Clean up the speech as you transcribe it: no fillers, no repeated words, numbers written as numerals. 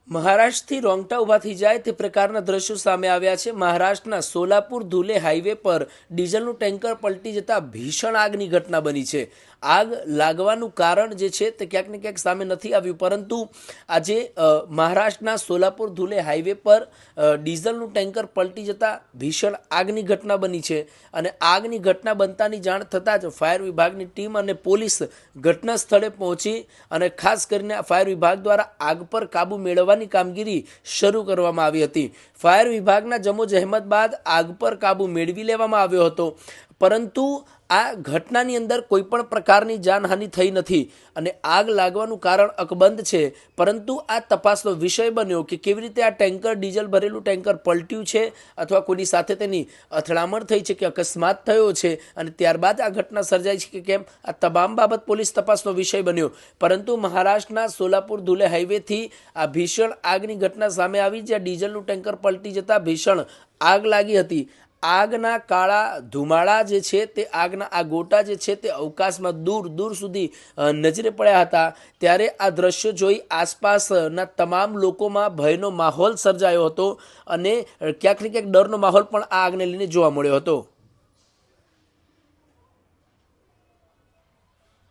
મહારાષ્ટ્રથી રોંગટા ઊભા થઈ જાય તે પ્રકારના દ્રશ્યો સામે આવ્યા છે। મહારાષ્ટ્રના સોલાપુર ધુલે હાઈવે પર ડીઝલનું ટેન્કર પલટી જતા ભીષણ આગની ઘટના બની છે। આગ લાગવાનું કારણ જે છે તે ક્યાંક ને ક્યાંક સામે નથી આવ્યું, પરંતુ આજે મહારાષ્ટ્રના સોલાપુર ધુલે હાઈવે પર ડીઝલનું ટેન્કર પલટી જતા ભીષણ આગની ઘટના બની છે। અને આગની ઘટના બનતાની જાણ થતાં જ ફાયર વિભાગની ટીમ અને પોલીસ ઘટના સ્થળે પહોંચી અને ખાસ કરીને ફાયર વિભાગ દ્વારા આગ પર કાબૂ મેળવવાની કામગીરી શરૂ કરવામાં આવી હતી। ફાયર વિભાગના જમો જહેમત બાદ આગ પર કાબૂ મેળવી લેવામાં આવ્યો હતો, પરંતુ આ ઘટનાની અંદર કોઈ પણ પ્રકારની જાનહાનિ થઈ નથી અને આગ લાગવાનું કારણ અકબંધ છે। પરંતુ આ તપાસનો વિષય બન્યો કે કેવી રીતે આ ટેન્કર, ડીઝલ ભરેલું ટેન્કર પલટ્યું છે અથવા કોઈની સાથે તેની અથડામણ થઈ છે કે અકસ્માત થયો છે અને ત્યારબાદ આ ઘટના સર્જાઈ છે કે કેમ, આ તમામ બાબત પોલીસ તપાસનો વિષય બન્યો। પરંતુ મહારાષ્ટ્રના સોલાપુર ધુલે હાઈવેથી આ ભીષણ આગની ઘટના સામે આવી, જ્યાં ડીઝલનું ટેન્કર પલટી જતાં ભીષણ આગ લાગી હતી। આગના કાળા ધુમાડા જે છે તે આગના આ ગોટા જે છે તે અવકાશમાં દૂર દૂર સુધી નજરે પડ્યા હતા। ત્યારે આ દ્રશ્યો જોઈ આસપાસના તમામ લોકોમાં ભયનો માહોલ સર્જાયો હતો અને ક્યાંક ને ક્યાંક ડરનો માહોલ પણ આ આગને લઈને જોવા મળ્યો હતો।